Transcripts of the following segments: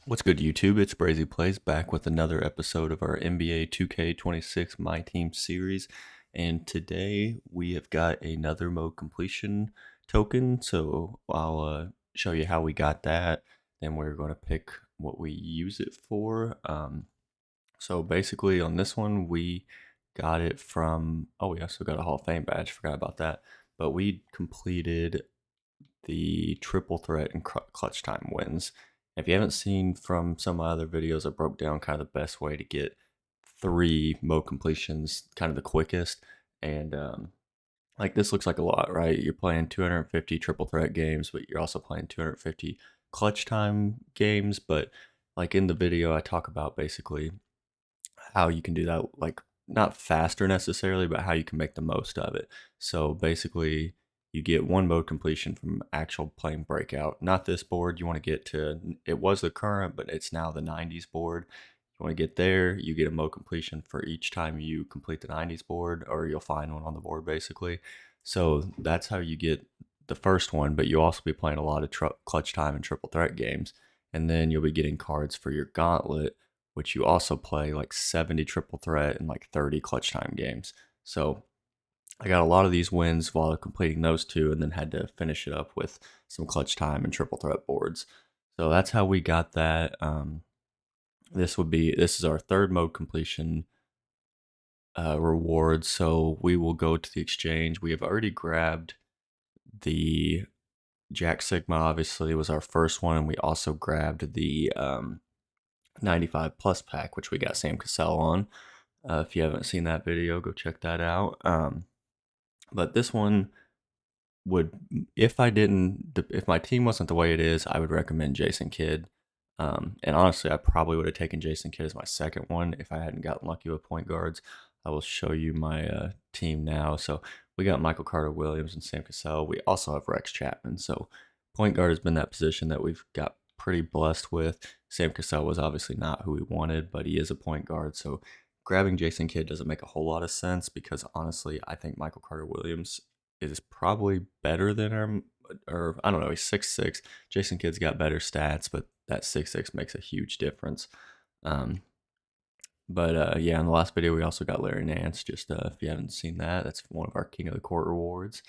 What's good, YouTube? It's Brazy Plays back with another episode of our NBA 2K26 My Team series. And today we have got another mode completion token. So I'll show you how we got that. Then we're going to pick what we use it for. So basically, on this one, we got it from. Oh, we also got a Hall of Fame badge. Forgot about that. But we completed the triple threat and clutch time wins. If you haven't seen from some of my other videos, I broke down kind of the best way to get three mode completions kind of the quickest. And like this looks like a lot, right? You're playing 250 triple threat games, but you're also playing 250 clutch time games. But like in the video, I talk about basically how you can do that, like not faster necessarily, but how you can make the most of it. So basically, you get one mode completion from actual playing Breakout. Not this board. You want to get to, it was the current, but it's now the 90s board. You want to get there, you get a mode completion for each time you complete the 90s board, or you'll find one on the board basically. So that's how you get the first one, but you'll also be playing a lot of clutch time and triple threat games. And then you'll be getting cards for your gauntlet, which you also play like 70 triple threat and like 30 clutch time games. So I got a lot of these wins while completing those two, and then had to finish it up with some clutch time and triple threat boards. So that's how we got that. This is our third mode completion reward. So we will go to the exchange. We have already grabbed the Jack Sigma. Obviously, was our first one, and we also grabbed the 95 plus pack, which we got Sam Cassell on. If you haven't seen that video, go check that out. But this one would, if my team wasn't the way it is, I would recommend Jason Kidd. And honestly, I probably would have taken Jason Kidd as my second one if I hadn't gotten lucky with point guards. I will show you my team now. So we got Michael Carter Williams and Sam Cassell. We also have Rex Chapman. So point guard has been that position that we've got pretty blessed with. Sam Cassell was obviously not who we wanted, but he is a point guard. So grabbing Jason Kidd doesn't make a whole lot of sense because honestly, I think Michael Carter Williams is probably better than him, or I don't know, he's 6'6". Jason Kidd's got better stats, but that 6'6" makes a huge difference. Um, but yeah, in the last video, we also got Larry Nance. Just if you haven't seen that, that's one of our King of the Court rewards.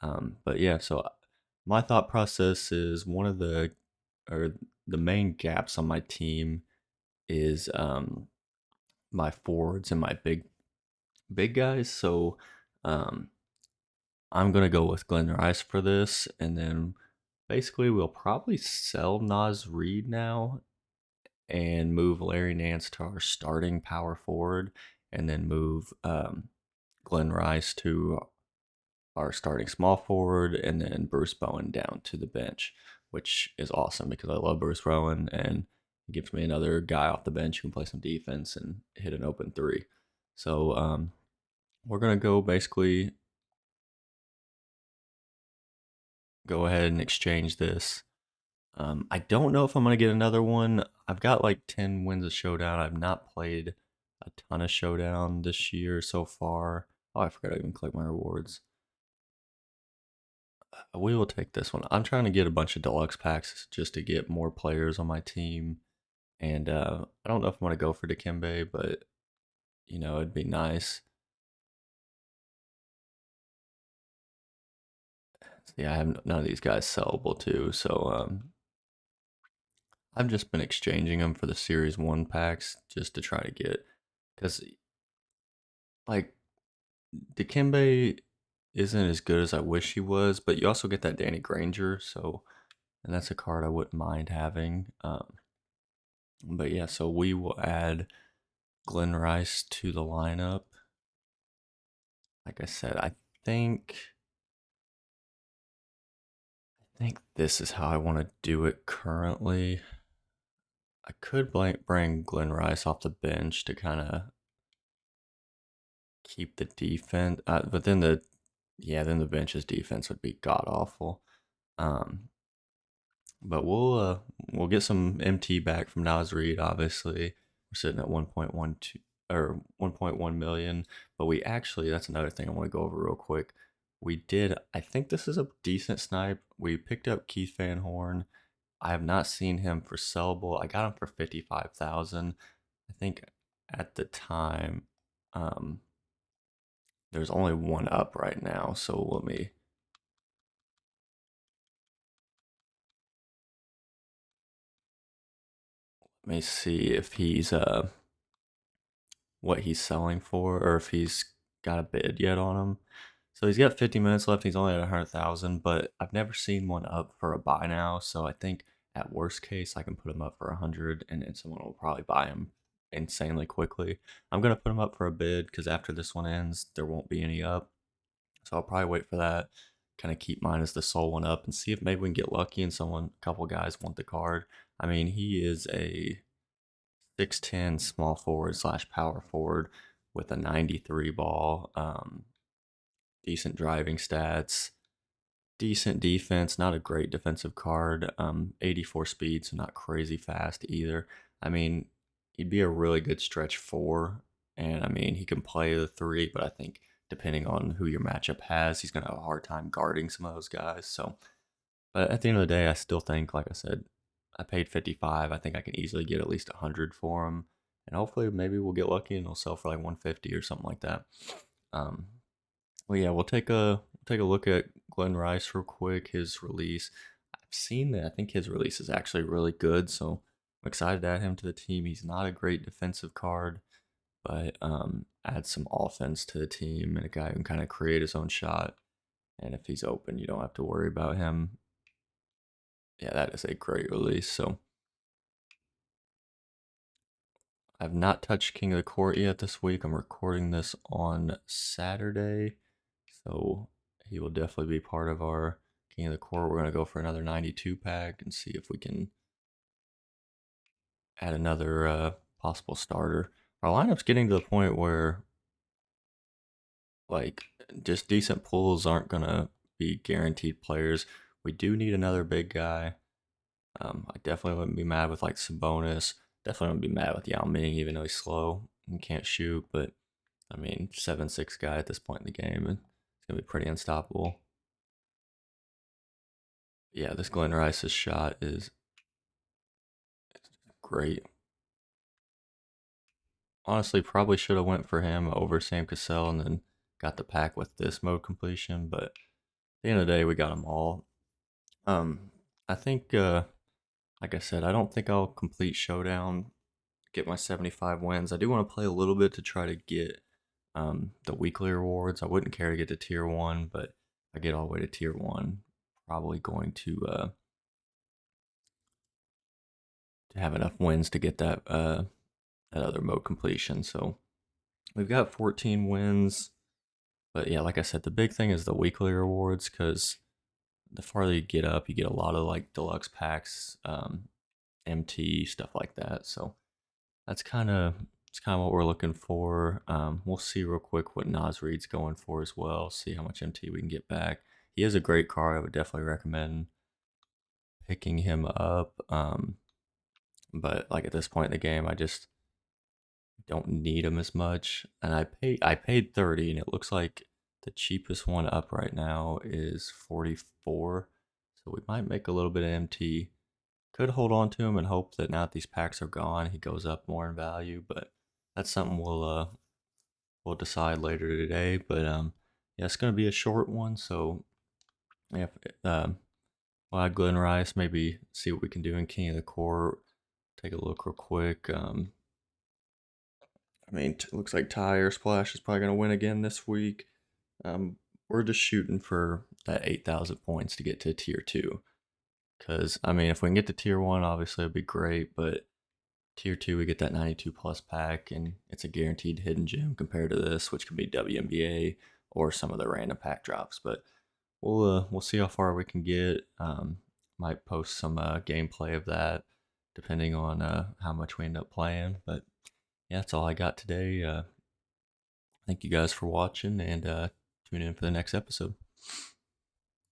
But yeah, so my thought process is or the main gaps on my team is my forwards and my big guys. So um, I'm gonna go with Glenn Rice for this, and then basically we'll probably sell Nas Reed now and move Larry Nance to our starting power forward, and then move Glenn Rice to our starting small forward, and then Bruce Bowen down to the bench, which is awesome because I love Bruce Bowen and it gives me another guy off the bench who can play some defense and hit an open three. So we're gonna go basically go ahead and exchange this. I don't know if I'm gonna get another one. I've got like 10 wins of Showdown. I've not played a ton of Showdown this year so far. Oh, I forgot I even click my rewards. We will take this one. I'm trying to get a bunch of deluxe packs just to get more players on my team. And I don't know if I'm gonna go for Dikembe, but it'd be nice. Yeah, I have none of these guys sellable too, so I've just been exchanging them for the Series 1 packs just to try to get, because like Dikembe isn't as good as I wish he was, but you also get that Danny Granger, so and that's a card I wouldn't mind having. But yeah, so we will add Glenn Rice to the lineup. Like I said, I think this is how I want to do it currently. I could bring Glenn Rice off the bench to kind of keep the defense, but then the bench's defense would be god awful. Um, but we'll get some MT back from Nas Reed. Obviously, we're sitting at 1.12 or 1.1 million. But we actually, that's another thing I want to go over real quick. I think this is a decent snipe. We picked up Keith Van Horn I have not seen him for sellable. I got him for 55,000. I think at the time, um, there's only one up right now. So let me see if he's what he's selling for, or if he's got a bid yet on him. So he's got 50 minutes left. He's only at 100,000, but I've never seen one up for a buy now. So I think at worst case, I can put him up for 100, and then someone will probably buy him insanely quickly. I'm gonna put him up for a bid because after this one ends, there won't be any up. So I'll probably wait for that. Kind of keep mine as the sole one up and see if maybe we can get lucky and a couple guys want the card. I mean, he is a 6'10" small forward slash power forward with a 93 ball, decent driving stats, decent defense, not a great defensive card, 84 speed, so not crazy fast either. I mean, he'd be a really good stretch four, and I mean, he can play the three, but I think depending on who your matchup has, he's going to have a hard time guarding some of those guys. So, but at the end of the day, I still think, like I said, I paid 55. I think I can easily get at least 100 for him. And hopefully, maybe we'll get lucky and he'll sell for like 150 or something like that. Um, well, yeah, we'll take a look at Glenn Rice real quick. His release, I've seen that. I think his release is actually really good. So I'm excited to add him to the team. He's not a great defensive card, but adds some offense to the team and a guy who can kind of create his own shot. And if he's open, you don't have to worry about him. Yeah, that is a great release. So I've not touched King of the Court yet this week. I'm recording this on Saturday. So he will definitely be part of our King of the Court. We're going to go for another 92 pack and see if we can add another possible starter. Our lineup's getting to the point where, like, just decent pulls aren't going to be guaranteed players. We do need another big guy. I definitely wouldn't be mad with like Sabonis. Definitely wouldn't be mad with Yao Ming, even though he's slow and can't shoot. But I mean, 7'6" guy at this point in the game, and it's gonna be pretty unstoppable. Yeah, this Glenn Rice's shot is great. Honestly, probably should have went for him over Sam Cassell and then got the pack with this mode completion. But at the end of the day, we got them all. Um, I think, like I said, I don't think I'll complete Showdown, get my 75 wins. I do want to play a little bit to try to get the weekly rewards. I wouldn't care to get to tier one, but if I get all the way to tier one, probably going to have enough wins to get that other mode completion. So we've got 14 wins, but yeah, like I said, the big thing is the weekly rewards because the farther you get up, you get a lot of like deluxe packs, MT stuff like that. So that's kind of what we're looking for. We'll see real quick what Nas Reed's going for as well. See how much MT we can get back. He is a great card. I would definitely recommend picking him up. But like at this point in the game, I just don't need him as much. And I paid 30, and it looks like the cheapest one up right now is 44. So we might make a little bit of MT. Could hold on to him and hope that now that these packs are gone, he goes up more in value. But that's something we'll decide later today. But yeah, it's gonna be a short one. So yeah, we'll add Glen Rice. Maybe see what we can do in King of the Court. Take a look real quick. I mean, it looks like Tire Splash is probably gonna win again this week. Um, we're just shooting for that 8,000 points to get to tier two. Because I mean, if we can get to tier one, obviously it'd be great. But tier two, we get that 92 plus pack, and it's a guaranteed hidden gem compared to this, which could be WNBA or some of the random pack drops. But we'll see how far we can get. Might post some gameplay of that, depending on how much we end up playing. But yeah, that's all I got today. Thank you guys for watching, and tune in for the next episode.